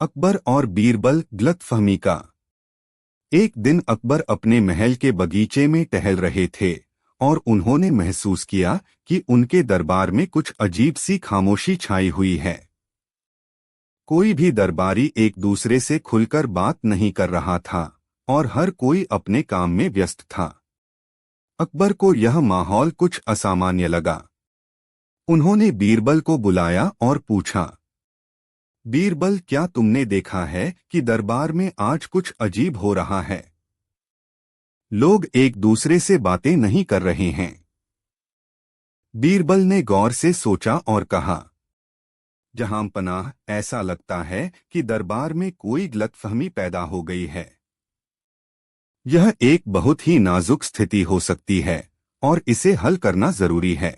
अकबर और बीरबल गलतफहमी का। एक दिन अकबर अपने महल के बगीचे में टहल रहे थे और उन्होंने महसूस किया कि उनके दरबार में कुछ अजीब सी खामोशी छाई हुई है। कोई भी दरबारी एक दूसरे से खुलकर बात नहीं कर रहा था और हर कोई अपने काम में व्यस्त था। अकबर को यह माहौल कुछ असामान्य लगा। उन्होंने बीरबल को बुलाया और पूछा, बीरबल, क्या तुमने देखा है कि दरबार में आज कुछ अजीब हो रहा है? लोग एक दूसरे से बातें नहीं कर रहे हैं। बीरबल ने गौर से सोचा और कहा, जहांपनाह, ऐसा लगता है कि दरबार में कोई गलतफहमी पैदा हो गई है। यह एक बहुत ही नाजुक स्थिति हो सकती है और इसे हल करना जरूरी है।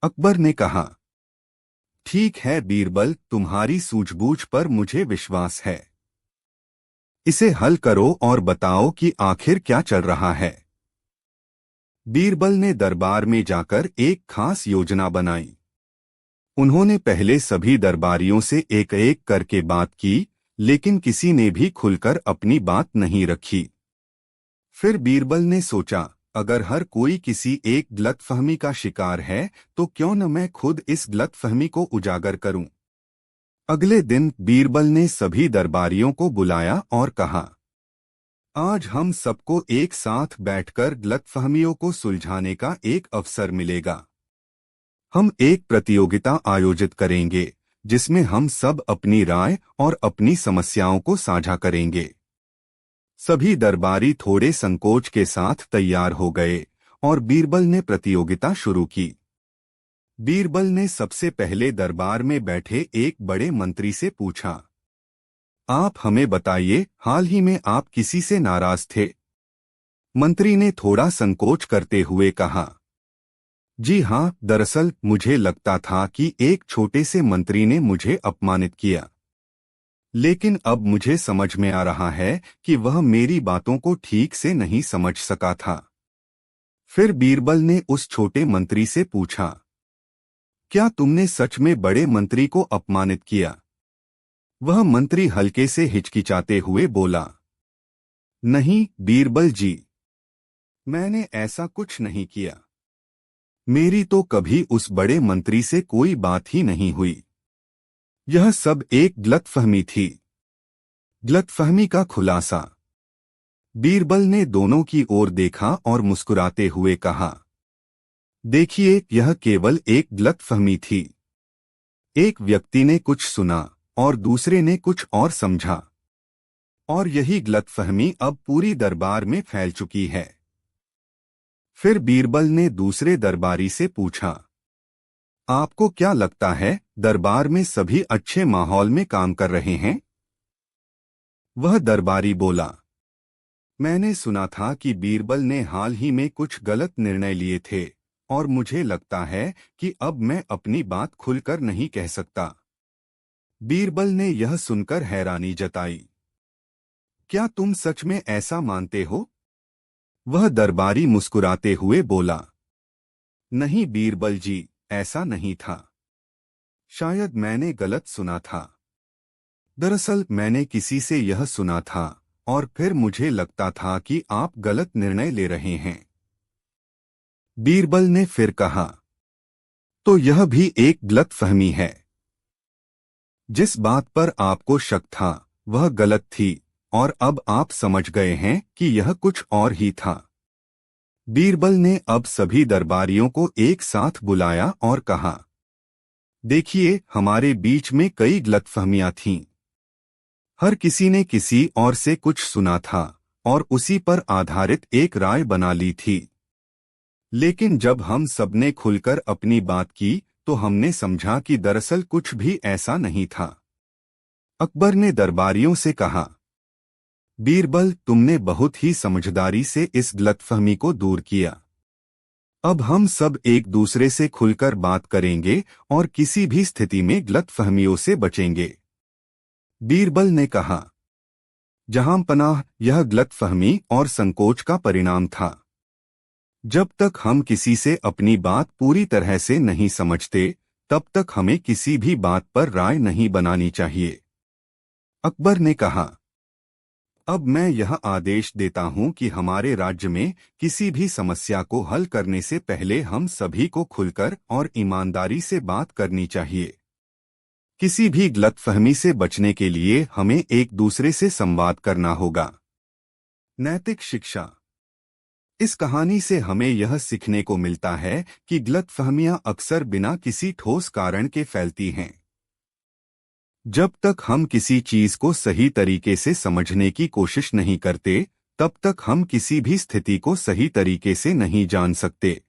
अकबर ने कहा, ठीक है बीरबल, तुम्हारी सूझबूझ पर मुझे विश्वास है। इसे हल करो और बताओ कि आखिर क्या चल रहा है। बीरबल ने दरबार में जाकर एक खास योजना बनाई। उन्होंने पहले सभी दरबारियों से एक एक करके बात की, लेकिन किसी ने भी खुलकर अपनी बात नहीं रखी। फिर बीरबल ने सोचा, अगर हर कोई किसी एक गलतफहमी का शिकार है तो क्यों न मैं खुद इस गलतफहमी को उजागर करूं। अगले दिन बीरबल ने सभी दरबारियों को बुलाया और कहा, आज हम सबको एक साथ बैठकर गलतफहमियों को सुलझाने का एक अवसर मिलेगा। हम एक प्रतियोगिता आयोजित करेंगे जिसमें हम सब अपनी राय और अपनी समस्याओं को साझा करेंगे। सभी दरबारी थोड़े संकोच के साथ तैयार हो गए और बीरबल ने प्रतियोगिता शुरू की। बीरबल ने सबसे पहले दरबार में बैठे एक बड़े मंत्री से पूछा, आप हमें बताइए, हाल ही में आप किसी से नाराज थे? मंत्री ने थोड़ा संकोच करते हुए कहा, जी हाँ, दरअसल मुझे लगता था कि एक छोटे से मंत्री ने मुझे अपमानित किया, लेकिन अब मुझे समझ में आ रहा है कि वह मेरी बातों को ठीक से नहीं समझ सका था। फिर बीरबल ने उस छोटे मंत्री से पूछा, क्या तुमने सच में बड़े मंत्री को अपमानित किया? वह मंत्री हल्के से हिचकिचाते हुए बोला, नहीं बीरबल जी, मैंने ऐसा कुछ नहीं किया। मेरी तो कभी उस बड़े मंत्री से कोई बात ही नहीं हुई। यह सब एक गलतफहमी थी। गलतफहमी का खुलासा। बीरबल ने दोनों की ओर देखा और मुस्कुराते हुए कहा, देखिए, यह केवल एक गलतफहमी थी। एक व्यक्ति ने कुछ सुना और दूसरे ने कुछ और समझा, और यही गलतफहमी अब पूरी दरबार में फैल चुकी है। फिर बीरबल ने दूसरे दरबारी से पूछा, आपको क्या लगता है, दरबार में सभी अच्छे माहौल में काम कर रहे हैं? वह दरबारी बोला, मैंने सुना था कि बीरबल ने हाल ही में कुछ गलत निर्णय लिए थे और मुझे लगता है कि अब मैं अपनी बात खुलकर नहीं कह सकता। बीरबल ने यह सुनकर हैरानी जताई, क्या तुम सच में ऐसा मानते हो? वह दरबारी मुस्कुराते हुए बोला, नहीं बीरबल जी, ऐसा नहीं था। शायद मैंने गलत सुना था। दरअसल मैंने किसी से यह सुना था और फिर मुझे लगता था कि आप गलत निर्णय ले रहे हैं। बीरबल ने फिर कहा, तो यह भी एक गलतफहमी है। जिस बात पर आपको शक था वह गलत थी और अब आप समझ गए हैं कि यह कुछ और ही था। बीरबल ने अब सभी दरबारियों को एक साथ बुलाया और कहा, देखिए, हमारे बीच में कई गलतफहमियां थीं। हर किसी ने किसी और से कुछ सुना था और उसी पर आधारित एक राय बना ली थी। लेकिन जब हम सबने खुलकर अपनी बात की तो हमने समझा कि दरअसल कुछ भी ऐसा नहीं था। अकबर ने दरबारियों से कहा, बीरबल, तुमने बहुत ही समझदारी से इस गलतफहमी को दूर किया। अब हम सब एक दूसरे से खुलकर बात करेंगे और किसी भी स्थिति में गलतफहमियों से बचेंगे। बीरबल ने कहा, जहांपनाह, यह गलतफहमी और संकोच का परिणाम था। जब तक हम किसी से अपनी बात पूरी तरह से नहीं समझते, तब तक हमें किसी भी बात पर राय नहीं बनानी चाहिए। अकबर ने कहा, अब मैं यह आदेश देता हूं कि हमारे राज्य में किसी भी समस्या को हल करने से पहले हम सभी को खुलकर और ईमानदारी से बात करनी चाहिए। किसी भी गलतफहमी से बचने के लिए हमें एक दूसरे से संवाद करना होगा। नैतिक शिक्षा। इस कहानी से हमें यह सीखने को मिलता है कि गलतफहमियां अक्सर बिना किसी ठोस कारण के फैलती हैं। जब तक हम किसी चीज को सही तरीके से समझने की कोशिश नहीं करते, तब तक हम किसी भी स्थिति को सही तरीके से नहीं जान सकते।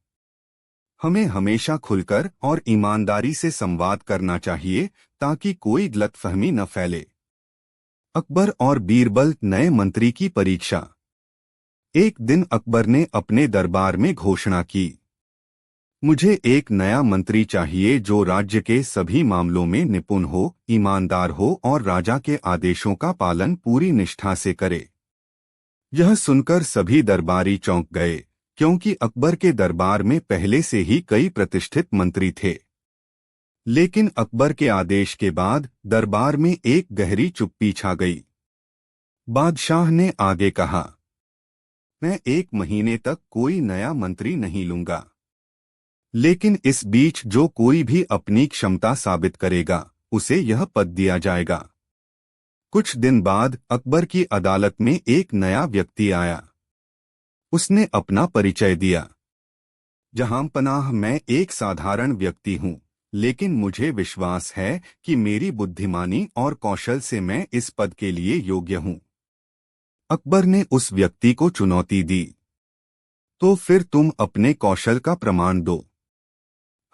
हमें हमेशा खुलकर और ईमानदारी से संवाद करना चाहिए ताकि कोई गलतफहमी न फैले। अकबर और बीरबल नए मंत्री की परीक्षा। एक दिन अकबर ने अपने दरबार में घोषणा की, मुझे एक नया मंत्री चाहिए जो राज्य के सभी मामलों में निपुण हो, ईमानदार हो और राजा के आदेशों का पालन पूरी निष्ठा से करे। यह सुनकर सभी दरबारी चौंक गए, क्योंकि अकबर के दरबार में पहले से ही कई प्रतिष्ठित मंत्री थे। लेकिन अकबर के आदेश के बाद दरबार में एक गहरी चुप्पी छा गई। बादशाह ने आगे कहा, मैं 1 महीने तक कोई नया मंत्री नहीं लूंगा, लेकिन इस बीच जो कोई भी अपनी क्षमता साबित करेगा उसे यह पद दिया जाएगा। कुछ दिन बाद अकबर की अदालत में एक नया व्यक्ति आया। उसने अपना परिचय दिया, जहांपनाह मैं एक साधारण व्यक्ति हूं, लेकिन मुझे विश्वास है कि मेरी बुद्धिमानी और कौशल से मैं इस पद के लिए योग्य हूं। अकबर ने उस व्यक्ति को चुनौती दी, तो फिर तुम अपने कौशल का प्रमाण दो।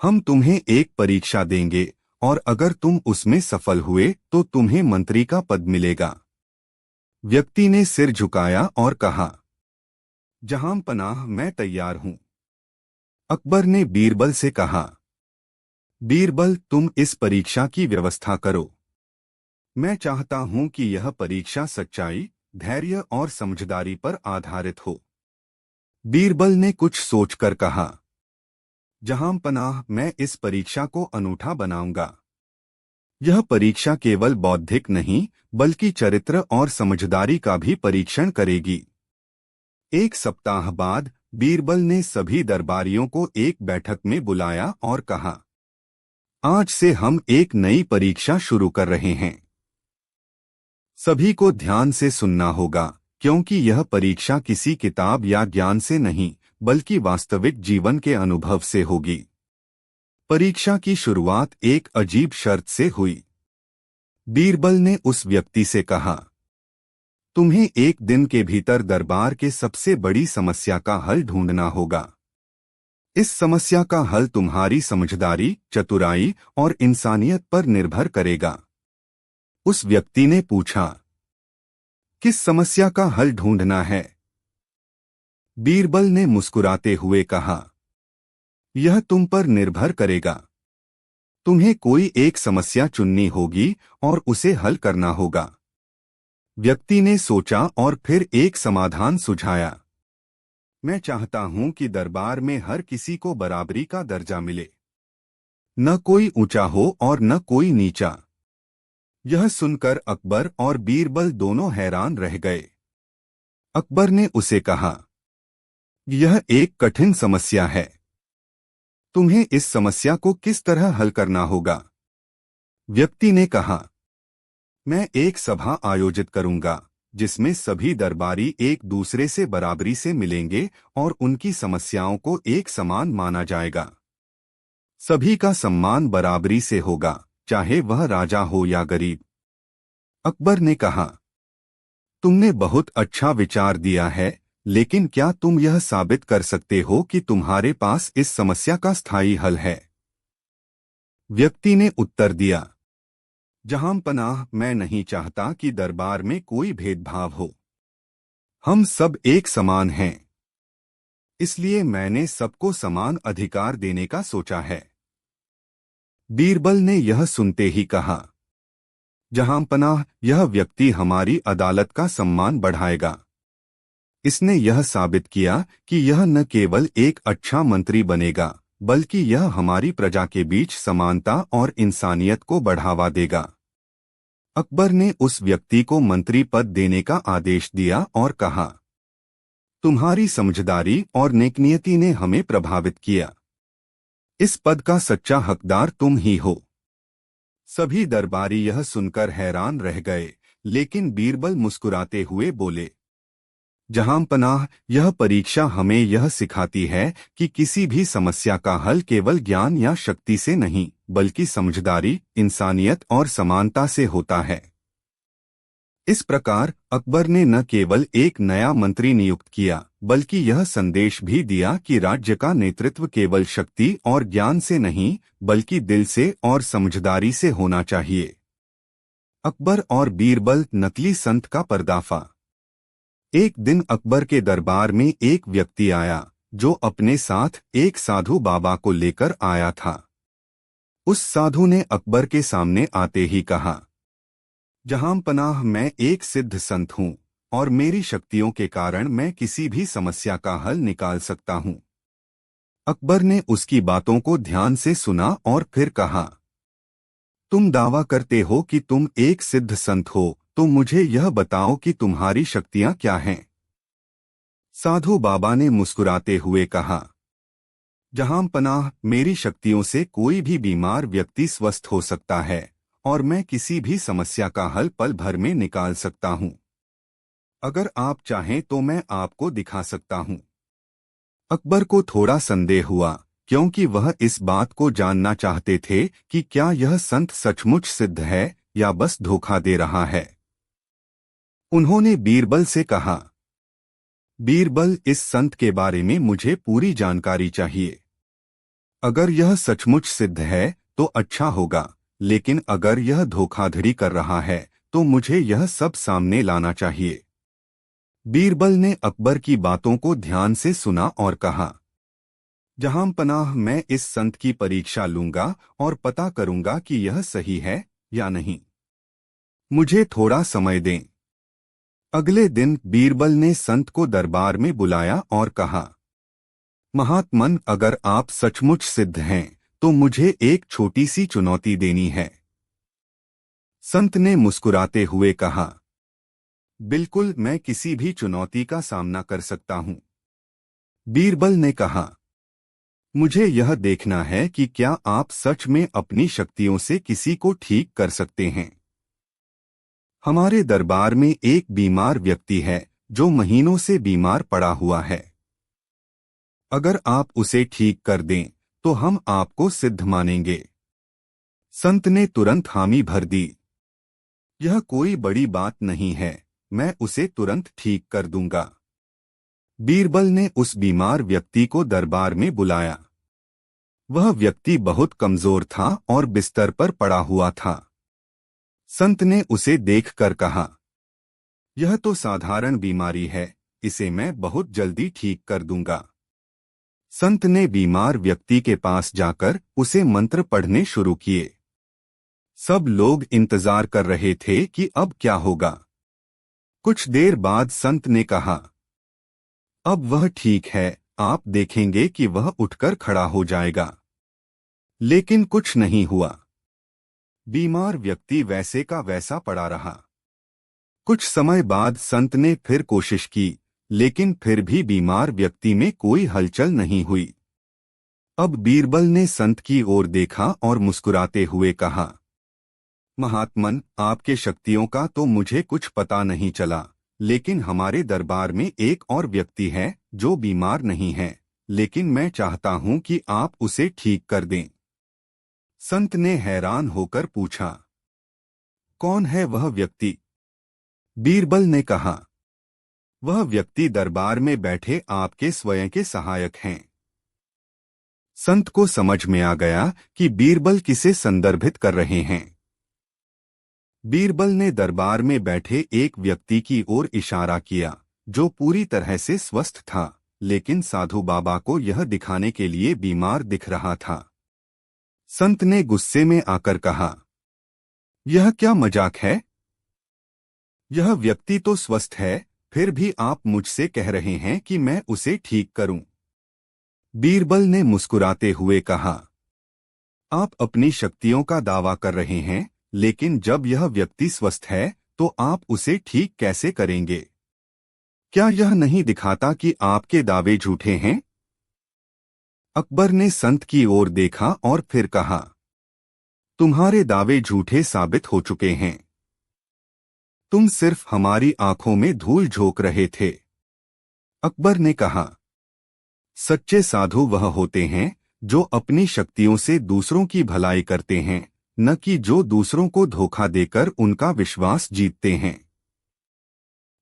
हम तुम्हें एक परीक्षा देंगे और अगर तुम उसमें सफल हुए तो तुम्हें मंत्री का पद मिलेगा। व्यक्ति ने सिर झुकाया और कहा, जहांपनाह मैं तैयार हूं। अकबर ने बीरबल से कहा, बीरबल तुम इस परीक्षा की व्यवस्था करो। मैं चाहता हूं कि यह परीक्षा सच्चाई, धैर्य और समझदारी पर आधारित हो। बीरबल ने कुछ सोचकर कहा, जहांपनाह मैं इस परीक्षा को अनूठा बनाऊंगा। यह परीक्षा केवल बौद्धिक नहीं बल्कि चरित्र और समझदारी का भी परीक्षण करेगी। 1 सप्ताह बाद बीरबल ने सभी दरबारियों को एक बैठक में बुलाया और कहा, आज से हम एक नई परीक्षा शुरू कर रहे हैं। सभी को ध्यान से सुनना होगा, क्योंकि यह परीक्षा किसी किताब या ज्ञान से नहीं बल्कि वास्तविक जीवन के अनुभव से होगी। परीक्षा की शुरुआत एक अजीब शर्त से हुई। बीरबल ने उस व्यक्ति से कहा, तुम्हें 1 दिन के भीतर दरबार के सबसे बड़ी समस्या का हल ढूंढना होगा। इस समस्या का हल तुम्हारी समझदारी, चतुराई और इंसानियत पर निर्भर करेगा। उस व्यक्ति ने पूछा, किस समस्या का हल ढूंढना है? बीरबल ने मुस्कुराते हुए कहा, यह तुम पर निर्भर करेगा। तुम्हें कोई एक समस्या चुननी होगी और उसे हल करना होगा। व्यक्ति ने सोचा और फिर एक समाधान सुझाया, मैं चाहता हूं कि दरबार में हर किसी को बराबरी का दर्जा मिले। न कोई ऊंचा हो और न कोई नीचा। यह सुनकर अकबर और बीरबल दोनों हैरान रह गए। अकबर ने उसे कहा, यह एक कठिन समस्या है। तुम्हें इस समस्या को किस तरह हल करना होगा? व्यक्ति ने कहा, मैं एक सभा आयोजित करूंगा जिसमें सभी दरबारी एक दूसरे से बराबरी से मिलेंगे और उनकी समस्याओं को एक समान माना जाएगा। सभी का सम्मान बराबरी से होगा, चाहे वह राजा हो या गरीब। अकबर ने कहा, तुमने बहुत अच्छा विचार दिया है, लेकिन क्या तुम यह साबित कर सकते हो कि तुम्हारे पास इस समस्या का स्थायी हल है? व्यक्ति ने उत्तर दिया, जहांपनाह मैं नहीं चाहता कि दरबार में कोई भेदभाव हो। हम सब एक समान हैं। इसलिए मैंने सबको समान अधिकार देने का सोचा है। बीरबल ने यह सुनते ही कहा, जहांपनाह यह व्यक्ति हमारी अदालत का सम्मान बढ़ाएगा। इसने यह साबित किया कि यह न केवल एक अच्छा मंत्री बनेगा बल्कि यह हमारी प्रजा के बीच समानता और इंसानियत को बढ़ावा देगा। अकबर ने उस व्यक्ति को मंत्री पद देने का आदेश दिया और कहा, तुम्हारी समझदारी और नेकनियति ने हमें प्रभावित किया। इस पद का सच्चा हकदार तुम ही हो। सभी दरबारी यह सुनकर हैरान रह गए, लेकिन बीरबल मुस्कुराते हुए बोले, जहांपनाह, यह परीक्षा हमें यह सिखाती है कि किसी भी समस्या का हल केवल ज्ञान या शक्ति से नहीं, बल्कि समझदारी, इंसानियत और समानता से होता है। इस प्रकार अकबर ने न केवल एक नया मंत्री नियुक्त किया, बल्कि यह संदेश भी दिया कि राज्य का नेतृत्व केवल शक्ति और ज्ञान से नहीं, बल्कि दिल से और समझदारी से होना चाहिए। अकबर और बीरबल, नकली संत का पर्दाफा। एक दिन अकबर के दरबार में एक व्यक्ति आया, जो अपने साथ एक साधु बाबा को लेकर आया था। उस साधु ने अकबर के सामने आते ही कहा, जहांपनाह, मैं एक सिद्ध संत हूँ और मेरी शक्तियों के कारण मैं किसी भी समस्या का हल निकाल सकता हूँ। अकबर ने उसकी बातों को ध्यान से सुना और फिर कहा, तुम दावा करते हो कि तुम एक सिद्ध संत हो, तो मुझे यह बताओ कि तुम्हारी शक्तियां क्या हैं। साधु बाबा ने मुस्कुराते हुए कहा, जहांपनाह, मेरी शक्तियों से कोई भी बीमार व्यक्ति स्वस्थ हो सकता है और मैं किसी भी समस्या का हल पल भर में निकाल सकता हूँ। अगर आप चाहें तो मैं आपको दिखा सकता हूँ। अकबर को थोड़ा संदेह हुआ, क्योंकि वह इस बात को जानना चाहते थे कि क्या यह संत सचमुच सिद्ध है या बस धोखा दे रहा है। उन्होंने बीरबल से कहा, बीरबल, इस संत के बारे में मुझे पूरी जानकारी चाहिए। अगर यह सचमुच सिद्ध है तो अच्छा होगा, लेकिन अगर यह धोखाधड़ी कर रहा है तो मुझे यह सब सामने लाना चाहिए। बीरबल ने अकबर की बातों को ध्यान से सुना और कहा, जहांपनाह, मैं इस संत की परीक्षा लूंगा और पता करूंगा कि यह सही है या नहीं। मुझे थोड़ा समय दें। अगले दिन बीरबल ने संत को दरबार में बुलाया और कहा, महात्मन, अगर आप सचमुच सिद्ध हैं तो मुझे एक छोटी सी चुनौती देनी है। संत ने मुस्कुराते हुए कहा, बिल्कुल, मैं किसी भी चुनौती का सामना कर सकता हूं। बीरबल ने कहा, मुझे यह देखना है कि क्या आप सच में अपनी शक्तियों से किसी को ठीक कर सकते हैं। हमारे दरबार में एक बीमार व्यक्ति है जो महीनों से बीमार पड़ा हुआ है। अगर आप उसे ठीक कर दें तो हम आपको सिद्ध मानेंगे। संत ने तुरंत हामी भर दी, यह कोई बड़ी बात नहीं है, मैं उसे तुरंत ठीक कर दूंगा। बीरबल ने उस बीमार व्यक्ति को दरबार में बुलाया। वह व्यक्ति बहुत कमजोर था और बिस्तर पर पड़ा हुआ था। संत ने उसे देखकर कहा, यह तो साधारण बीमारी है, इसे मैं बहुत जल्दी ठीक कर दूंगा। संत ने बीमार व्यक्ति के पास जाकर उसे मंत्र पढ़ने शुरू किए। सब लोग इंतजार कर रहे थे कि अब क्या होगा। कुछ देर बाद संत ने कहा, अब वह ठीक है, आप देखेंगे कि वह उठकर खड़ा हो जाएगा। लेकिन कुछ नहीं हुआ। बीमार व्यक्ति वैसे का वैसा पड़ा रहा। कुछ समय बाद संत ने फिर कोशिश की, लेकिन फिर भी बीमार व्यक्ति में कोई हलचल नहीं हुई। अब बीरबल ने संत की ओर देखा और मुस्कुराते हुए कहा, महात्मन, आपके शक्तियों का तो मुझे कुछ पता नहीं चला, लेकिन हमारे दरबार में एक और व्यक्ति है जो बीमार नहीं है, लेकिन मैं चाहता हूं कि आप उसे ठीक कर दें। संत ने हैरान होकर पूछा, कौन है वह व्यक्ति? बीरबल ने कहा, वह व्यक्ति दरबार में बैठे आपके स्वयं के सहायक हैं। संत को समझ में आ गया कि बीरबल किसे संदर्भित कर रहे हैं। बीरबल ने दरबार में बैठे एक व्यक्ति की ओर इशारा किया जो पूरी तरह से स्वस्थ था, लेकिन साधु बाबा को यह दिखाने के लिए बीमार दिख रहा था। संत ने गुस्से में आकर कहा, यह क्या मजाक है? यह व्यक्ति तो स्वस्थ है, फिर भी आप मुझसे कह रहे हैं कि मैं उसे ठीक करूं। बीरबल ने मुस्कुराते हुए कहा, आप अपनी शक्तियों का दावा कर रहे हैं, लेकिन जब यह व्यक्ति स्वस्थ है तो आप उसे ठीक कैसे करेंगे? क्या यह नहीं दिखाता कि आपके दावे झूठे हैं? अकबर ने संत की ओर देखा और फिर कहा, तुम्हारे दावे झूठे साबित हो चुके हैं। तुम सिर्फ हमारी आंखों में धूल झोंक रहे थे। अकबर ने कहा, सच्चे साधु वह होते हैं जो अपनी शक्तियों से दूसरों की भलाई करते हैं, न कि जो दूसरों को धोखा देकर उनका विश्वास जीतते हैं।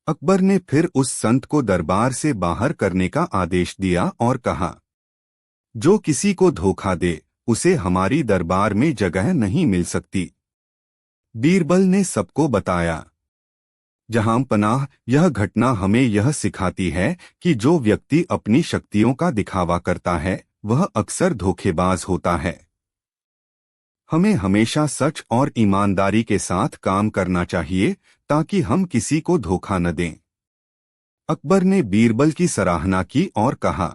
अकबर ने फिर उस संत को दरबार से बाहर करने का आदेश दिया और कहा, जो किसी को धोखा दे उसे हमारी दरबार में जगह नहीं मिल सकती। बीरबल ने सबको बताया, जहां पनाह, यह घटना हमें यह सिखाती है कि जो व्यक्ति अपनी शक्तियों का दिखावा करता है वह अक्सर धोखेबाज होता है। हमें हमेशा सच और ईमानदारी के साथ काम करना चाहिए ताकि हम किसी को धोखा न दें। अकबर ने बीरबल की सराहना की और कहा,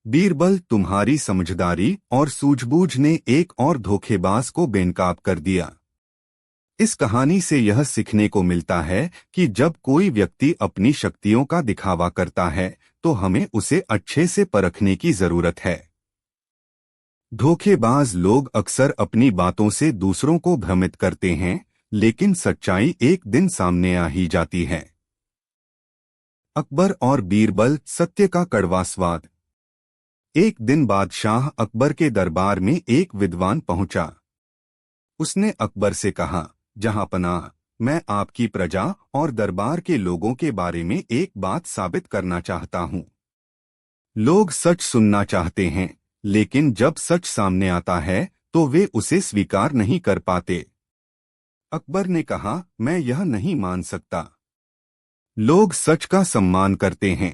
बीरबल, तुम्हारी समझदारी और सूझबूझ ने एक और धोखेबाज को बेनकाब कर दिया। इस कहानी से यह सीखने को मिलता है कि जब कोई व्यक्ति अपनी शक्तियों का दिखावा करता है तो हमें उसे अच्छे से परखने की जरूरत है। धोखेबाज लोग अक्सर अपनी बातों से दूसरों को भ्रमित करते हैं, लेकिन सच्चाई एक दिन सामने आ ही जाती है। अकबर और बीरबल, सत्य का कड़वा स्वाद। एक दिन बादशाह अकबर के दरबार में एक विद्वान पहुंचा। उसने अकबर से कहा, जहांपनाह, मैं आपकी प्रजा और दरबार के लोगों के बारे में एक बात साबित करना चाहता हूं। लोग सच सुनना चाहते हैं, लेकिन जब सच सामने आता है तो वे उसे स्वीकार नहीं कर पाते। अकबर ने कहा, मैं यह नहीं मान सकता। लोग सच का सम्मान करते हैं।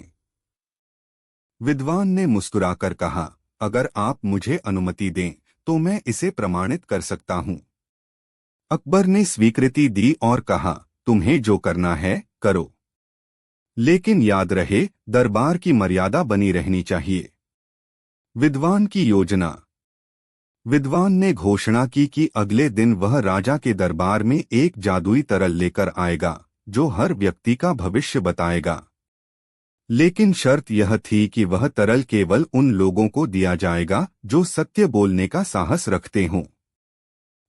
विद्वान ने मुस्कुराकर कहा, अगर आप मुझे अनुमति दें तो मैं इसे प्रमाणित कर सकता हूं। अकबर ने स्वीकृति दी और कहा, तुम्हें जो करना है करो, लेकिन याद रहे दरबार की मर्यादा बनी रहनी चाहिए। विद्वान की योजना। विद्वान ने घोषणा की कि अगले दिन वह राजा के दरबार में एक जादुई तरल लेकर आएगा जो हर व्यक्ति का भविष्य बताएगा। लेकिन शर्त यह थी कि वह तरल केवल उन लोगों को दिया जाएगा जो सत्य बोलने का साहस रखते हों।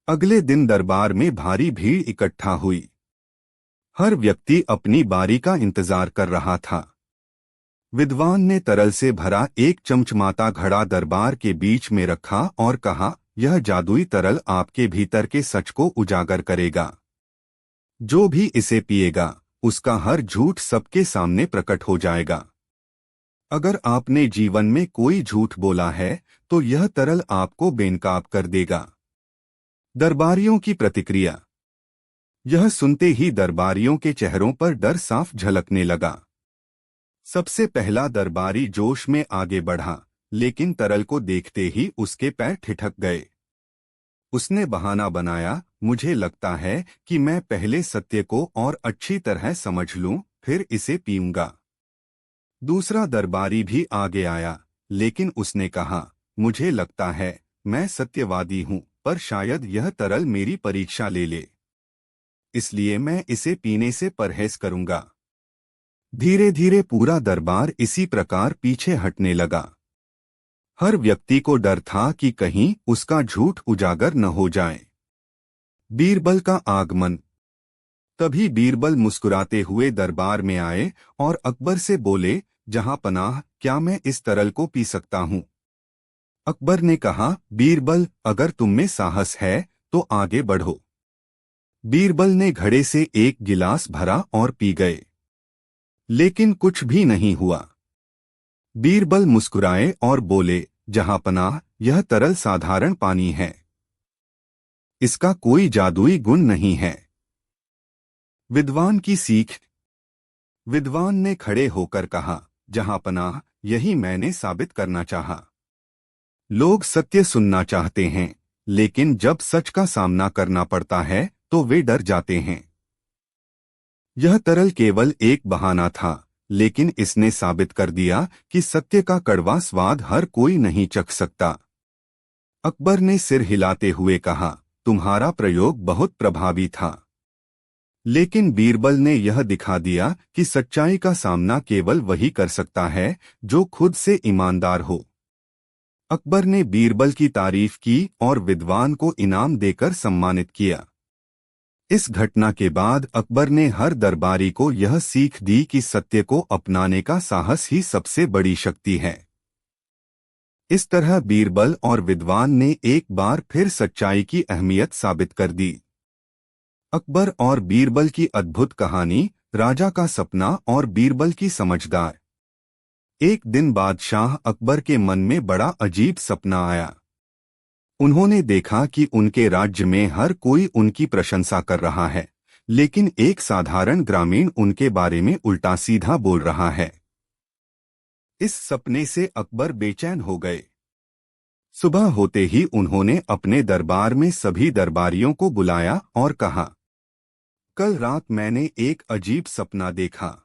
अगले दिन दरबार में भारी भीड़ इकट्ठा हुई। हर व्यक्ति अपनी बारी का इंतजार कर रहा था। विद्वान ने तरल से भरा एक चमचमाता घड़ा दरबार के बीच में रखा और कहा, यह जादुई तरल आपके भीतर के सच को उजागर करेगा। जो भी इसे पिएगा उसका हर झूठ सबके सामने प्रकट हो जाएगा। अगर आपने जीवन में कोई झूठ बोला है तो यह तरल आपको बेनकाब कर देगा। दरबारियों की प्रतिक्रिया। यह सुनते ही दरबारियों के चेहरों पर डर साफ झलकने लगा। सबसे पहला दरबारी जोश में आगे बढ़ा, लेकिन तरल को देखते ही उसके पैर ठिठक गए। उसने बहाना बनाया, मुझे लगता है कि मैं पहले सत्य को और अच्छी तरह समझ लूं, फिर इसे पीऊंगा। दूसरा दरबारी भी आगे आया, लेकिन उसने कहा, मुझे लगता है मैं सत्यवादी हूं, पर शायद यह तरल मेरी परीक्षा ले ले, इसलिए मैं इसे पीने से परहेज करूंगा। धीरे धीरे पूरा दरबार इसी प्रकार पीछे हटने लगा। हर व्यक्ति को डर था कि कहीं उसका झूठ उजागर न हो जाए। बीरबल का आगमन। तभी बीरबल मुस्कुराते हुए दरबार में आए और अकबर से बोले, जहांपनाह, क्या मैं इस तरल को पी सकता हूं? अकबर ने कहा, बीरबल, अगर तुम में साहस है तो आगे बढ़ो। बीरबल ने घड़े से एक गिलास भरा और पी गए, लेकिन कुछ भी नहीं हुआ। बीरबल मुस्कुराए और बोले, जहांपनाह, यह तरल साधारण पानी है, इसका कोई जादुई गुण नहीं है। विद्वान की सीख। विद्वान ने खड़े होकर कहा, जहांपनाह, यही मैंने साबित करना चाहा। लोग सत्य सुनना चाहते हैं, लेकिन जब सच का सामना करना पड़ता है तो वे डर जाते हैं। यह तरल केवल एक बहाना था, लेकिन इसने साबित कर दिया कि सत्य का कड़वा स्वाद हर कोई नहीं चख सकता। अकबर ने सिर हिलाते हुए कहा, तुम्हारा प्रयोग बहुत प्रभावी था। लेकिन बीरबल ने यह दिखा दिया कि सच्चाई का सामना केवल वही कर सकता है जो खुद से ईमानदार हो। अकबर ने बीरबल की तारीफ की और विद्वान को इनाम देकर सम्मानित किया। इस घटना के बाद अकबर ने हर दरबारी को यह सीख दी कि सत्य को अपनाने का साहस ही सबसे बड़ी शक्ति है। इस तरह बीरबल और विद्वान ने एक बार फिर सच्चाई की अहमियत साबित कर दी। अकबर और बीरबल की अद्भुत कहानी, राजा का सपना और बीरबल की समझदार। एक दिन बादशाह अकबर के मन में बड़ा अजीब सपना आया। उन्होंने देखा कि उनके राज्य में हर कोई उनकी प्रशंसा कर रहा है, लेकिन एक साधारण ग्रामीण उनके बारे में उल्टा सीधा बोल रहा है। इस सपने से अकबर बेचैन हो गए। सुबह होते ही उन्होंने अपने दरबार में सभी दरबारियों को बुलाया और कहा, कल रात मैंने एक अजीब सपना देखा।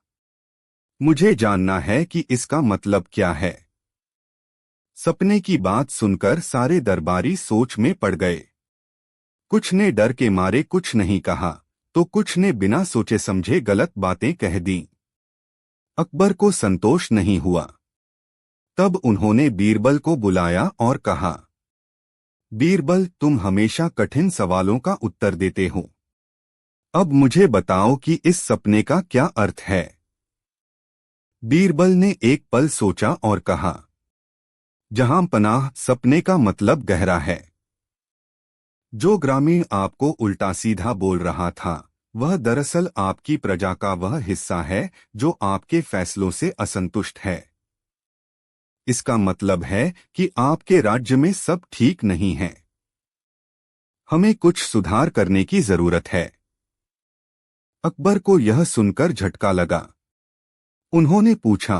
मुझे जानना है कि इसका मतलब क्या है। सपने की बात सुनकर सारे दरबारी सोच में पड़ गए। कुछ ने डर के मारे कुछ नहीं कहा, तो कुछ ने बिना सोचे समझे गलत बातें कह दी। अकबर को संतोष नहीं हुआ। तब उन्होंने बीरबल को बुलाया और कहा, बीरबल, तुम हमेशा कठिन सवालों का उत्तर देते हो। अब मुझे बताओ कि इस सपने का क्या अर्थ है। बीरबल ने एक पल सोचा और कहा, जहां पनाह, सपने का मतलब गहरा है। जो ग्रामीण आपको उल्टा सीधा बोल रहा था, वह दरअसल आपकी प्रजा का वह हिस्सा है जो आपके फैसलों से असंतुष्ट है। इसका मतलब है कि आपके राज्य में सब ठीक नहीं है। हमें कुछ सुधार करने की जरूरत है। अकबर को यह सुनकर झटका लगा। उन्होंने पूछा,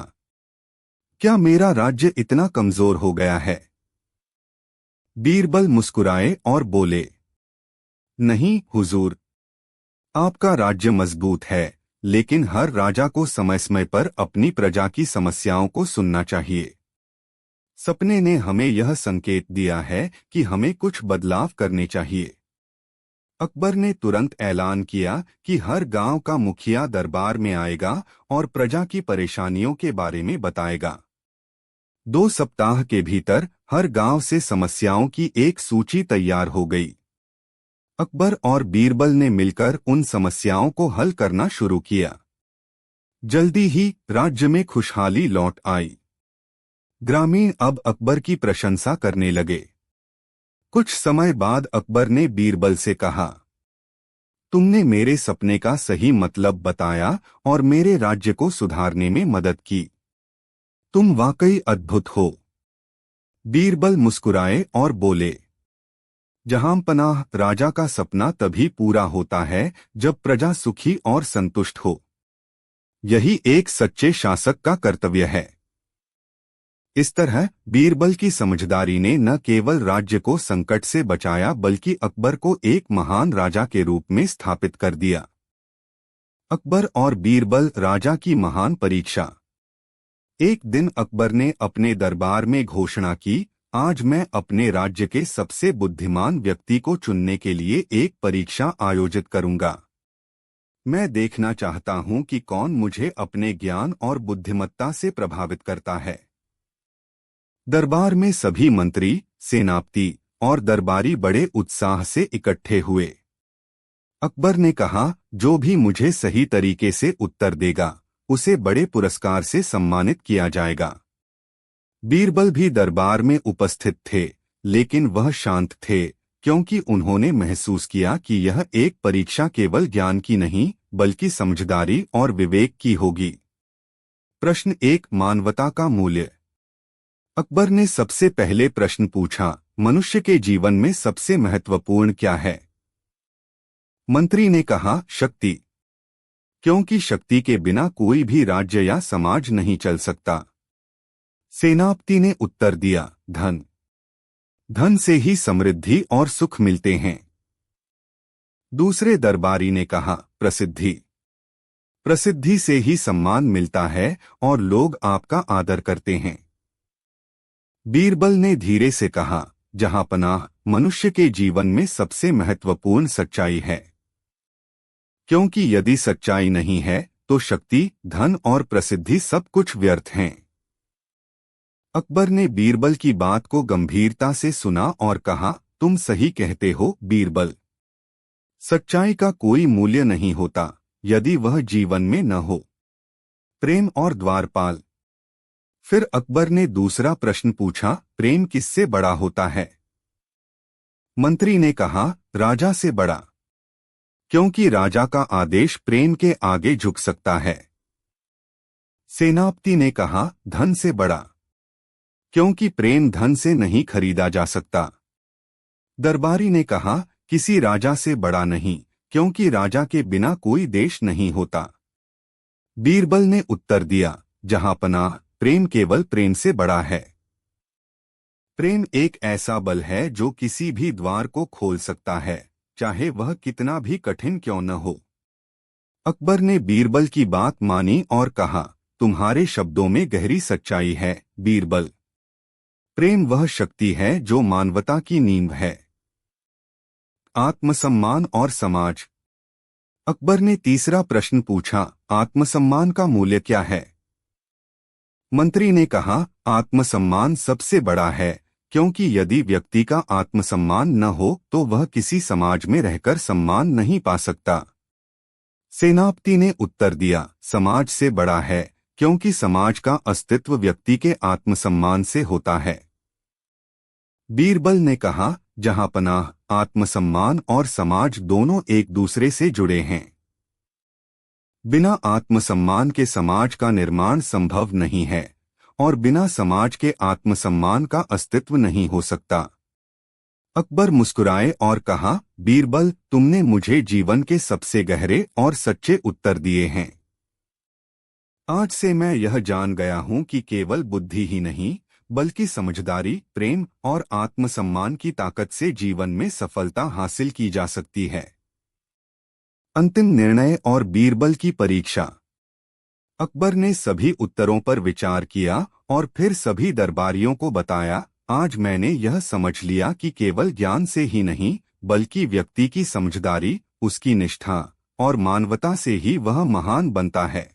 क्या मेरा राज्य इतना कमजोर हो गया है? बीरबल मुस्कुराए और बोले, नहीं हुजूर, आपका राज्य मजबूत है, लेकिन हर राजा को समय समय पर अपनी प्रजा की समस्याओं को सुनना चाहिए। सपने ने हमें यह संकेत दिया है कि हमें कुछ बदलाव करने चाहिए। अकबर ने तुरंत ऐलान किया कि हर गांव का मुखिया दरबार में आएगा और प्रजा की परेशानियों के बारे में बताएगा। 2 सप्ताह के भीतर हर गांव से समस्याओं की एक सूची तैयार हो गई। अकबर और बीरबल ने मिलकर उन समस्याओं को हल करना शुरू किया। जल्दी ही राज्य में खुशहाली लौट आई। ग्रामीण अब अकबर की प्रशंसा करने लगे। कुछ समय बाद अकबर ने बीरबल से कहा, तुमने मेरे सपने का सही मतलब बताया और मेरे राज्य को सुधारने में मदद की। तुम वाकई अद्भुत हो। बीरबल मुस्कुराए और बोले, जहां पनाह, राजा का सपना तभी पूरा होता है जब प्रजा सुखी और संतुष्ट हो। यही एक सच्चे शासक का कर्तव्य है। इस तरह बीरबल की समझदारी ने न केवल राज्य को संकट से बचाया बल्कि अकबर को एक महान राजा के रूप में स्थापित कर दिया। अकबर और बीरबल, राजा की महान परीक्षा। एक दिन अकबर ने अपने दरबार में घोषणा की, आज मैं अपने राज्य के सबसे बुद्धिमान व्यक्ति को चुनने के लिए एक परीक्षा आयोजित करूंगा। मैं देखना चाहता हूं कि कौन मुझे अपने ज्ञान और बुद्धिमत्ता से प्रभावित करता है। दरबार में सभी मंत्री, सेनापति और दरबारी बड़े उत्साह से इकट्ठे हुए। अकबर ने कहा, जो भी मुझे सही तरीके से उत्तर देगा, उसे बड़े पुरस्कार से सम्मानित किया जाएगा। बीरबल भी दरबार में उपस्थित थे, लेकिन वह शांत थे, क्योंकि उन्होंने महसूस किया कि यह एक परीक्षा केवल ज्ञान की नहीं, बल्कि समझदारी और विवेक की होगी। प्रश्न 1, मानवता का मूल्य। अकबर ने सबसे पहले प्रश्न पूछा, मनुष्य के जीवन में सबसे महत्वपूर्ण क्या है? मंत्री ने कहा, शक्ति, क्योंकि शक्ति के बिना कोई भी राज्य या समाज नहीं चल सकता। सेनापति ने उत्तर दिया, धन, धन से ही समृद्धि और सुख मिलते हैं। दूसरे दरबारी ने कहा, प्रसिद्धि, प्रसिद्धि से ही सम्मान मिलता है और लोग आपका आदर करते हैं। बीरबल ने धीरे से कहा, जहां पनाह, मनुष्य के जीवन में सबसे महत्वपूर्ण सच्चाई है, क्योंकि यदि सच्चाई नहीं है तो शक्ति, धन और प्रसिद्धि सब कुछ व्यर्थ हैं। अकबर ने बीरबल की बात को गंभीरता से सुना और कहा, तुम सही कहते हो बीरबल। सच्चाई का कोई मूल्य नहीं होता यदि वह जीवन में न हो। प्रेम और द्वारपाल। फिर अकबर ने दूसरा प्रश्न पूछा, प्रेम किससे बड़ा होता है? मंत्री ने कहा, राजा से बड़ा, क्योंकि राजा का आदेश प्रेम के आगे झुक सकता है। सेनापति ने कहा, धन से बड़ा, क्योंकि प्रेम धन से नहीं खरीदा जा सकता। दरबारी ने कहा, किसी राजा से बड़ा नहीं, क्योंकि राजा के बिना कोई देश नहीं होता। बीरबल ने उत्तर दिया, जहांपनाह, प्रेम केवल प्रेम से बड़ा है। प्रेम एक ऐसा बल है जो किसी भी द्वार को खोल सकता है, चाहे वह कितना भी कठिन क्यों न हो। अकबर ने बीरबल की बात मानी और कहा, तुम्हारे शब्दों में गहरी सच्चाई है बीरबल। प्रेम वह शक्ति है जो मानवता की नींव है। आत्मसम्मान और समाज। अकबर ने तीसरा प्रश्न पूछा, आत्मसम्मान का मूल्य क्या है? मंत्री ने कहा, आत्मसम्मान सबसे बड़ा है, क्योंकि यदि व्यक्ति का आत्मसम्मान न हो तो वह किसी समाज में रहकर सम्मान नहीं पा सकता। सेनापति ने उत्तर दिया, समाज से बड़ा है, क्योंकि समाज का अस्तित्व व्यक्ति के आत्मसम्मान से होता है। बीरबल ने कहा, जहांपनाह, आत्मसम्मान और समाज दोनों एक दूसरे से जुड़े हैं। बिना आत्मसम्मान के समाज का निर्माण संभव नहीं है और बिना समाज के आत्मसम्मान का अस्तित्व नहीं हो सकता। अकबर मुस्कुराए और कहा, बीरबल, तुमने मुझे जीवन के सबसे गहरे और सच्चे उत्तर दिए हैं। आज से मैं यह जान गया हूं कि केवल बुद्धि ही नहीं बल्कि समझदारी, प्रेम और आत्मसम्मान की ताकत से जीवन में सफलता हासिल की जा सकती है। अंतिम निर्णय और बीरबल की परीक्षा। अकबर ने सभी उत्तरों पर विचार किया और फिर सभी दरबारियों को बताया, आज मैंने यह समझ लिया कि केवल ज्ञान से ही नहीं बल्कि व्यक्ति की समझदारी, उसकी निष्ठा और मानवता से ही वह महान बनता है।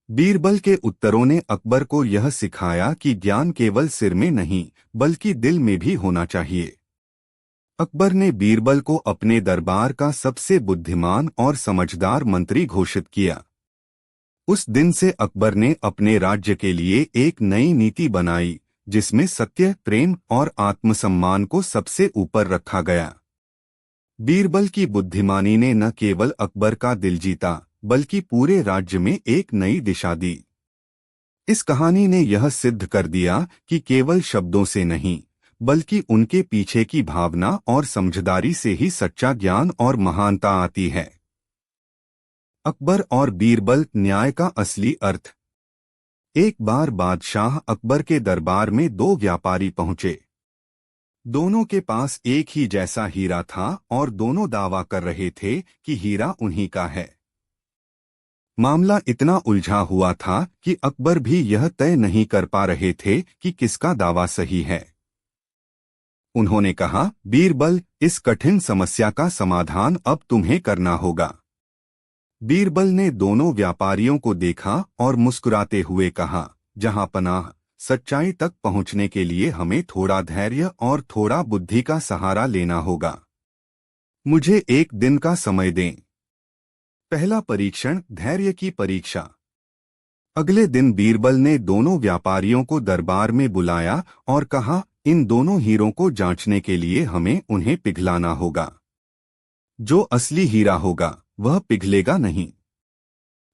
बीरबल के उत्तरों ने अकबर को यह सिखाया कि ज्ञान केवल सिर में नहीं बल्कि दिल में भी होना चाहिए। अकबर ने बीरबल को अपने दरबार का सबसे बुद्धिमान और समझदार मंत्री घोषित किया। उस दिन से अकबर ने अपने राज्य के लिए एक नई नीति बनाई, जिसमें सत्य, प्रेम और आत्मसम्मान को सबसे ऊपर रखा गया। बीरबल की बुद्धिमानी ने न केवल अकबर का दिल जीता बल्कि पूरे राज्य में एक नई दिशा दी। इस कहानी ने यह सिद्ध कर दिया कि केवल शब्दों से नहीं बल्कि उनके पीछे की भावना और समझदारी से ही सच्चा ज्ञान और महानता आती है। अकबर और बीरबल, न्याय का असली अर्थ। एक बार बादशाह अकबर के दरबार में दो व्यापारी पहुंचे। दोनों के पास एक ही जैसा हीरा था और दोनों दावा कर रहे थे कि हीरा उन्हीं का है। मामला इतना उलझा हुआ था कि अकबर भी यह तय नहीं कर पा रहे थे कि किसका दावा सही है। उन्होंने कहा, बीरबल, इस कठिन समस्या का समाधान अब तुम्हें करना होगा। बीरबल ने दोनों व्यापारियों को देखा और मुस्कुराते हुए कहा, जहांपनाह, सच्चाई तक पहुंचने के लिए हमें थोड़ा धैर्य और थोड़ा बुद्धि का सहारा लेना होगा। मुझे एक दिन का समय दें। पहला परीक्षण, धैर्य की परीक्षा। अगले दिन बीरबल ने दोनों व्यापारियों को दरबार में बुलाया और कहा, इन दोनों हीरों को जांचने के लिए हमें उन्हें पिघलाना होगा। जो असली हीरा होगा वह पिघलेगा नहीं।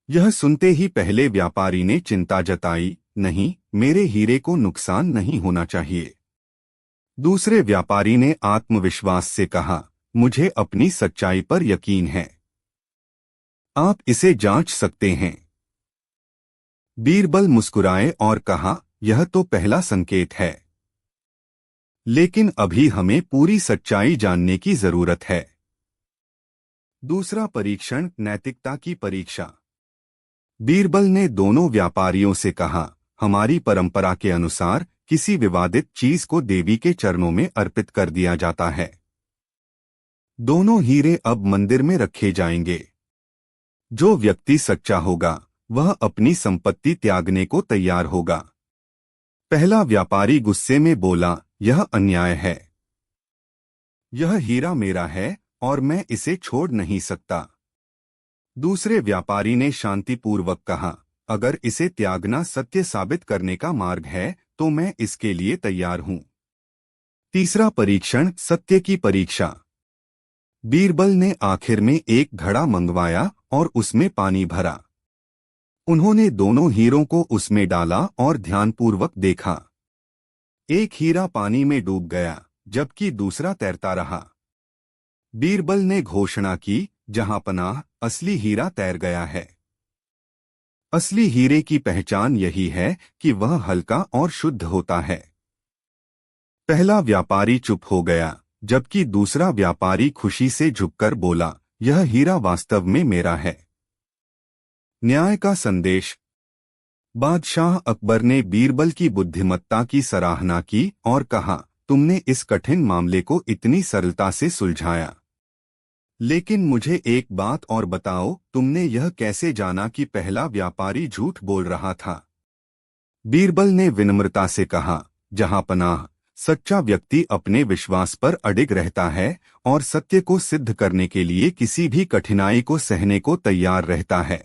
यह सुनते ही पहले व्यापारी ने चिंता जताई, नहीं, मेरे हीरे को नुकसान नहीं होना चाहिए। दूसरे व्यापारी ने आत्मविश्वास से कहा, मुझे अपनी सच्चाई पर यकीन है। आप इसे जांच सकते हैं। बीरबल मुस्कुराए और कहा, यह तो पहला संकेत है, लेकिन अभी हमें पूरी सच्चाई जानने की जरूरत है। दूसरा परीक्षण, नैतिकता की परीक्षा। बीरबल ने दोनों व्यापारियों से कहा, हमारी परंपरा के अनुसार किसी विवादित चीज को देवी के चरणों में अर्पित कर दिया जाता है। दोनों हीरे अब मंदिर में रखे जाएंगे। जो व्यक्ति सच्चा होगा वह अपनी संपत्ति त्यागने को तैयार होगा। पहला व्यापारी गुस्से में बोला, यह अन्याय है। यह हीरा मेरा है और मैं इसे छोड़ नहीं सकता। दूसरे व्यापारी ने शांतिपूर्वक कहा, अगर इसे त्यागना सत्य साबित करने का मार्ग है तो मैं इसके लिए तैयार हूं। तीसरा परीक्षण, सत्य की परीक्षा। बीरबल ने आखिर में एक घड़ा मंगवाया और उसमें पानी भरा। उन्होंने दोनों हीरों को उसमें डाला और ध्यानपूर्वक देखा। एक हीरा पानी में डूब गया जबकि दूसरा तैरता रहा। बीरबल ने घोषणा की, जहां पनाह, असली हीरा तैर गया है। असली हीरे की पहचान यही है कि वह हल्का और शुद्ध होता है। पहला व्यापारी चुप हो गया जबकि दूसरा व्यापारी खुशी से झुककर बोला, यह हीरा वास्तव में मेरा है। न्याय का संदेश। बादशाह अकबर ने बीरबल की बुद्धिमत्ता की सराहना की और कहा, तुमने इस कठिन मामले को इतनी सरलता से सुलझाया। लेकिन मुझे एक बात और बताओ, तुमने यह कैसे जाना कि पहला व्यापारी झूठ बोल रहा था? बीरबल ने विनम्रता से कहा, जहां पनाह, सच्चा व्यक्ति अपने विश्वास पर अडिग रहता है और सत्य को सिद्ध करने के लिए किसी भी कठिनाई को सहने को तैयार रहता है।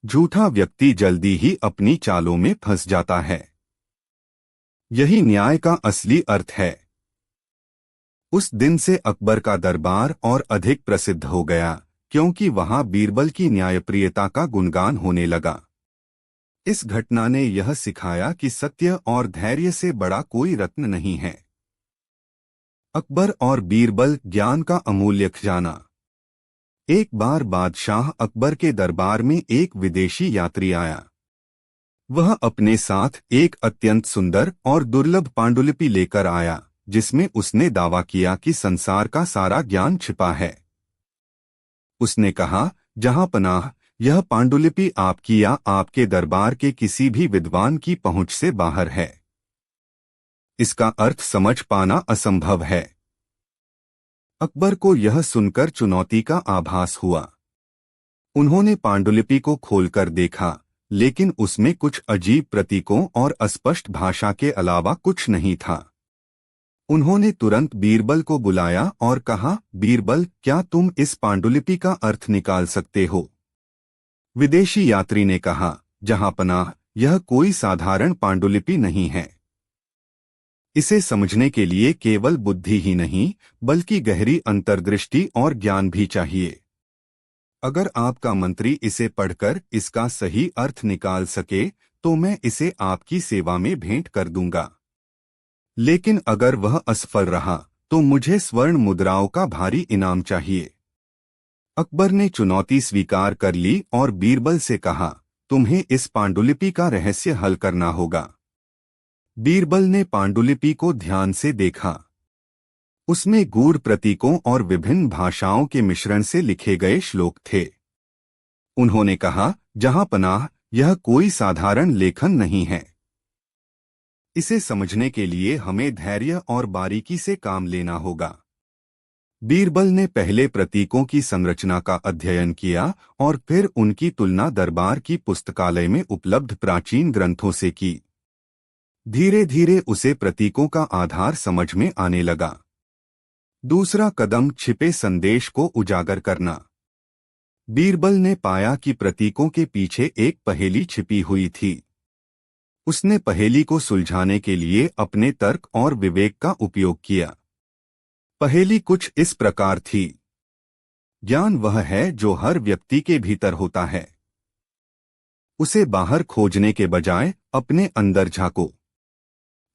झूठा व्यक्ति जल्दी ही अपनी चालों में फंस जाता है। यही न्याय का असली अर्थ है। उस दिन से अकबर का दरबार और अधिक प्रसिद्ध हो गया क्योंकि वहां बीरबल की न्यायप्रियता का गुणगान होने लगा। इस घटना ने यह सिखाया कि सत्य और धैर्य से बड़ा कोई रत्न नहीं है। अकबर और बीरबल, ज्ञान का अमूल्य खजाना। एक बार बादशाह अकबर के दरबार में एक विदेशी यात्री आया। वह अपने साथ एक अत्यंत सुंदर और दुर्लभ पांडुलिपि लेकर आया जिसमें उसने दावा किया कि संसार का सारा ज्ञान छिपा है। उसने कहा, जहां पनाह, यह पांडुलिपि आपकी या आपके दरबार के किसी भी विद्वान की पहुंच से बाहर है। इसका अर्थ समझ पाना असंभव है। अकबर को यह सुनकर चुनौती का आभास हुआ। उन्होंने पांडुलिपि को खोलकर देखा, लेकिन उसमें कुछ अजीब प्रतीकों और अस्पष्ट भाषा के अलावा कुछ नहीं था। उन्होंने तुरंत बीरबल को बुलाया और कहा, बीरबल, क्या तुम इस पांडुलिपि का अर्थ निकाल सकते हो? विदेशी यात्री ने कहा, जहां पनाह, यह कोई साधारण पांडुलिपि नहीं है। इसे समझने के लिए केवल बुद्धि ही नहीं बल्कि गहरी अंतर्दृष्टि और ज्ञान भी चाहिए। अगर आपका मंत्री इसे पढ़कर इसका सही अर्थ निकाल सके तो मैं इसे आपकी सेवा में भेंट कर दूंगा। लेकिन अगर वह असफल रहा तो मुझे स्वर्ण मुद्राओं का भारी इनाम चाहिए। अकबर ने चुनौती स्वीकार कर ली और बीरबल से कहा, तुम्हें इस पांडुलिपि का रहस्य हल करना होगा। बीरबल ने पांडुलिपि को ध्यान से देखा। उसमें गूढ़ प्रतीकों और विभिन्न भाषाओं के मिश्रण से लिखे गए श्लोक थे। उन्होंने कहा, जहां पनाह, यह कोई साधारण लेखन नहीं है। इसे समझने के लिए हमें धैर्य और बारीकी से काम लेना होगा। बीरबल ने पहले प्रतीकों की संरचना का अध्ययन किया और फिर उनकी तुलना दरबार की पुस्तकालय में उपलब्ध प्राचीन ग्रंथों से की। धीरे धीरे उसे प्रतीकों का आधार समझ में आने लगा। दूसरा कदम, छिपे संदेश को उजागर करना। बीरबल ने पाया कि प्रतीकों के पीछे एक पहेली छिपी हुई थी। उसने पहेली को सुलझाने के लिए अपने तर्क और विवेक का उपयोग किया। पहेली कुछ इस प्रकार थी, ज्ञान वह है जो हर व्यक्ति के भीतर होता है। उसे बाहर खोजने के बजाय अपने अंदर झांको।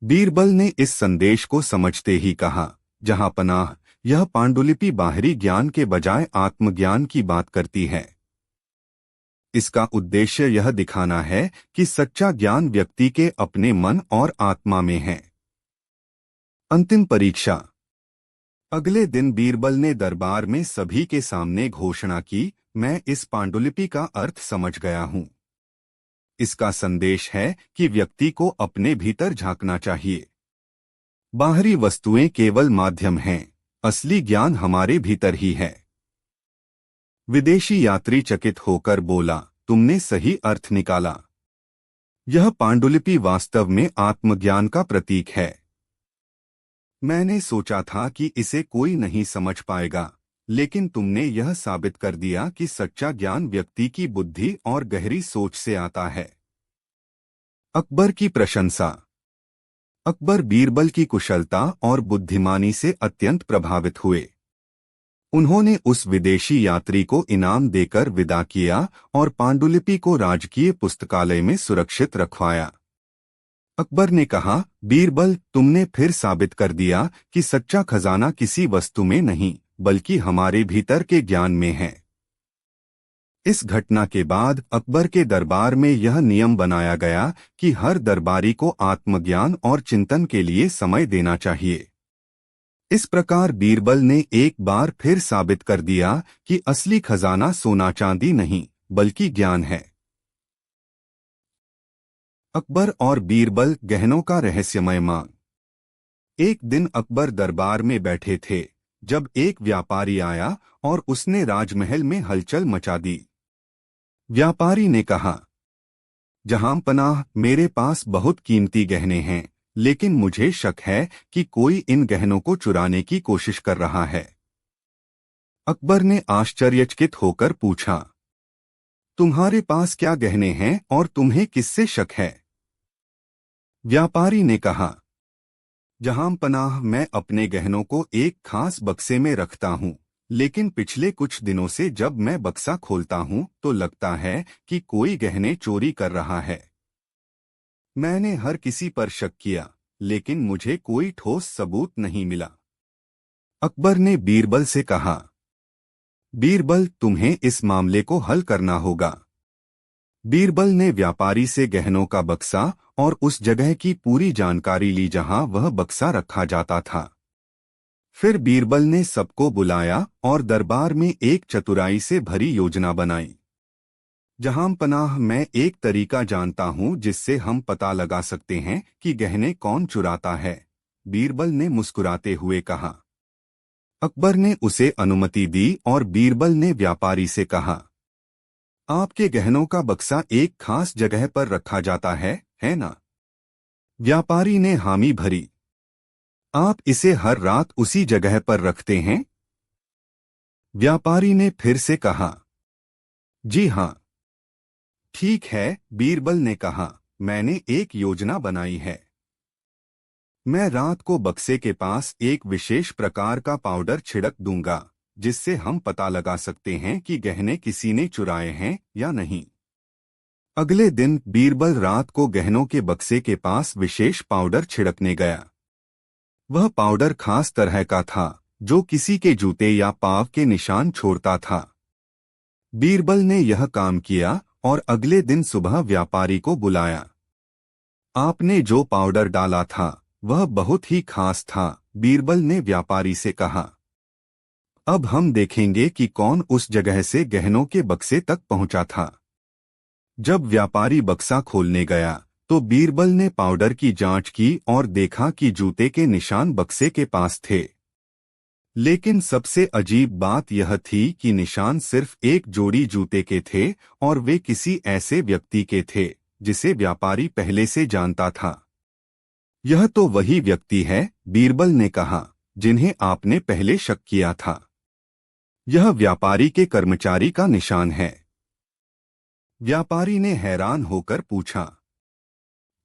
बीरबल ने इस संदेश को समझते ही कहा, जहां पनाह, यह पांडुलिपि बाहरी ज्ञान के बजाय आत्मज्ञान की बात करती है। इसका उद्देश्य यह दिखाना है कि सच्चा ज्ञान व्यक्ति के अपने मन और आत्मा में है। अंतिम परीक्षा। अगले दिन बीरबल ने दरबार में सभी के सामने घोषणा की, मैं इस पांडुलिपि का अर्थ समझ गया हूं। इसका संदेश है कि व्यक्ति को अपने भीतर झांकना चाहिए। बाहरी वस्तुएं केवल माध्यम हैं, असली ज्ञान हमारे भीतर ही है। विदेशी यात्री चकित होकर बोला, तुमने सही अर्थ निकाला। यह पांडुलिपि वास्तव में आत्मज्ञान का प्रतीक है। मैंने सोचा था कि इसे कोई नहीं समझ पाएगा, लेकिन तुमने यह साबित कर दिया कि सच्चा ज्ञान व्यक्ति की बुद्धि और गहरी सोच से आता है। अकबर की प्रशंसा। अकबर बीरबल की कुशलता और बुद्धिमानी से अत्यंत प्रभावित हुए। उन्होंने उस विदेशी यात्री को इनाम देकर विदा किया और पांडुलिपि को राजकीय पुस्तकालय में सुरक्षित रखवाया। अकबर ने कहा, बीरबल, तुमने फिर साबित कर दिया कि सच्चा खजाना किसी वस्तु में नहीं, बल्कि हमारे भीतर के ज्ञान में है। इस घटना के बाद अकबर के दरबार में यह नियम बनाया गया कि हर दरबारी को आत्मज्ञान और चिंतन के लिए समय देना चाहिए। इस प्रकार बीरबल ने एक बार फिर साबित कर दिया कि असली खजाना सोना चांदी नहीं, बल्कि ज्ञान है। अकबर और बीरबल गहनों का रहस्यमय मांग। एक दिन अकबर दरबार में बैठे थे जब एक व्यापारी आया और उसने राजमहल में हलचल मचा दी। व्यापारी ने कहा, जहांपनाह, मेरे पास बहुत कीमती गहने हैं, लेकिन मुझे शक है कि कोई इन गहनों को चुराने की कोशिश कर रहा है। अकबर ने आश्चर्यचकित होकर पूछा, तुम्हारे पास क्या गहने हैं और तुम्हें किससे शक है? व्यापारी ने कहा, जहांपनाह, मैं अपने गहनों को एक खास बक्से में रखता हूँ, लेकिन पिछले कुछ दिनों से जब मैं बक्सा खोलता हूँ तो लगता है कि कोई गहने चोरी कर रहा है। मैंने हर किसी पर शक किया, लेकिन मुझे कोई ठोस सबूत नहीं मिला। अकबर ने बीरबल से कहा, बीरबल, तुम्हें इस मामले को हल करना होगा। बीरबल ने व्यापारी से गहनों का बक्सा और उस जगह की पूरी जानकारी ली जहां वह बक्सा रखा जाता था। फिर बीरबल ने सबको बुलाया और दरबार में एक चतुराई से भरी योजना बनाई। जहांपनाह, मैं एक तरीका जानता हूं जिससे हम पता लगा सकते हैं कि गहने कौन चुराता है, बीरबल ने मुस्कुराते हुए कहा। अकबर ने उसे अनुमति दी और बीरबल ने व्यापारी से कहा, आपके गहनों का बक्सा एक खास जगह पर रखा जाता है ना? व्यापारी ने हामी भरी। आप इसे हर रात उसी जगह पर रखते हैं? व्यापारी ने फिर से कहा, जी हां। ठीक है, बीरबल ने कहा, मैंने एक योजना बनाई है। मैं रात को बक्से के पास एक विशेष प्रकार का पाउडर छिड़क दूंगा, जिससे हम पता लगा सकते हैं कि गहने किसी ने चुराए हैं या नहीं। अगले दिन बीरबल रात को गहनों के बक्से के पास विशेष पाउडर छिड़कने गया। वह पाउडर खास तरह का था जो किसी के जूते या पाँव के निशान छोड़ता था। बीरबल ने यह काम किया और अगले दिन सुबह व्यापारी को बुलाया। आपने जो पाउडर डाला था वह बहुत ही खास था, बीरबल ने व्यापारी से कहा। अब हम देखेंगे कि कौन उस जगह से गहनों के बक्से तक पहुंचा था। जब व्यापारी बक्सा खोलने गया तो बीरबल ने पाउडर की जांच की और देखा कि जूते के निशान बक्से के पास थे। लेकिन सबसे अजीब बात यह थी कि निशान सिर्फ एक जोड़ी जूते के थे और वे किसी ऐसे व्यक्ति के थे जिसे व्यापारी पहले से जानता था। यह तो वही व्यक्ति है, बीरबल ने कहा, जिन्हें आपने पहले शक किया था। यह व्यापारी के कर्मचारी का निशान है। व्यापारी ने हैरान होकर पूछा,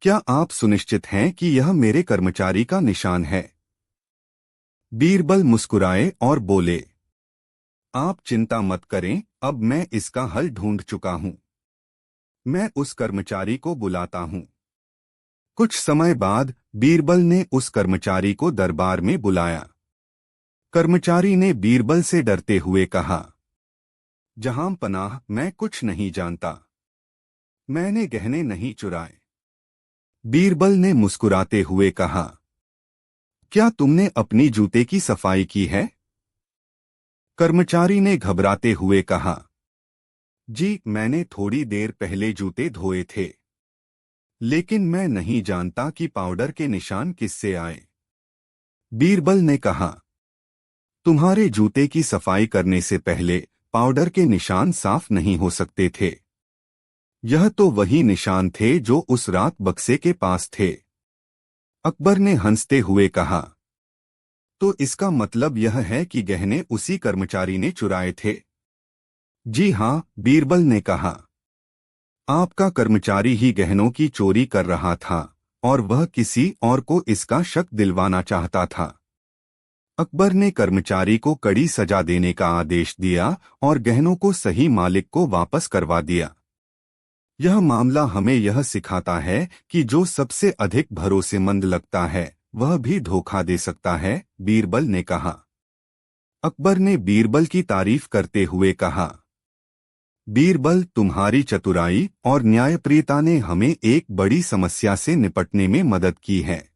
क्या आप सुनिश्चित हैं कि यह मेरे कर्मचारी का निशान है? बीरबल मुस्कुराए और बोले, आप चिंता मत करें, अब मैं इसका हल ढूंढ चुका हूं। मैं उस कर्मचारी को बुलाता हूं। कुछ समय बाद बीरबल ने उस कर्मचारी को दरबार में बुलाया। कर्मचारी ने बीरबल से डरते हुए कहा, जहांपनाह, मैं कुछ नहीं जानता। मैंने गहने नहीं चुराए। बीरबल ने मुस्कुराते हुए कहा, क्या तुमने अपनी जूते की सफाई की है? कर्मचारी ने घबराते हुए कहा, जी, मैंने थोड़ी देर पहले जूते धोए थे। लेकिन मैं नहीं जानता कि पाउडर के निशान किससे आए। बीरबल ने कहा, तुम्हारे जूते की सफाई करने से पहले पाउडर के निशान साफ नहीं हो सकते थे। यह तो वही निशान थे जो उस रात बक्से के पास थे। अकबर ने हंसते हुए कहा, तो इसका मतलब यह है कि गहने उसी कर्मचारी ने चुराए थे? जी हाँ, बीरबल ने कहा। आपका कर्मचारी ही गहनों की चोरी कर रहा था और वह किसी और को इसका शक दिलवाना चाहता था। अकबर ने कर्मचारी को कड़ी सजा देने का आदेश दिया और गहनों को सही मालिक को वापस करवा दिया। यह मामला हमें यह सिखाता है कि जो सबसे अधिक भरोसेमंद लगता है वह भी धोखा दे सकता है, बीरबल ने कहा। अकबर ने बीरबल की तारीफ करते हुए कहा, बीरबल, तुम्हारी चतुराई और न्यायप्रियता ने हमें एक बड़ी समस्या से निपटने में मदद की है।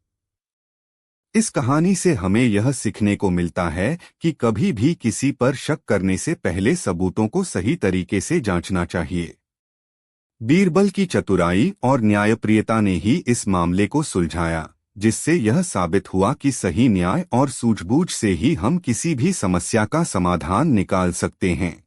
इस कहानी से हमें यह सीखने को मिलता है कि कभी भी किसी पर शक करने से पहले सबूतों को सही तरीके से जांचना चाहिए। बीरबल की चतुराई और न्यायप्रियता ने ही इस मामले को सुलझाया, जिससे यह साबित हुआ कि सही न्याय और सूझबूझ से ही हम किसी भी समस्या का समाधान निकाल सकते हैं।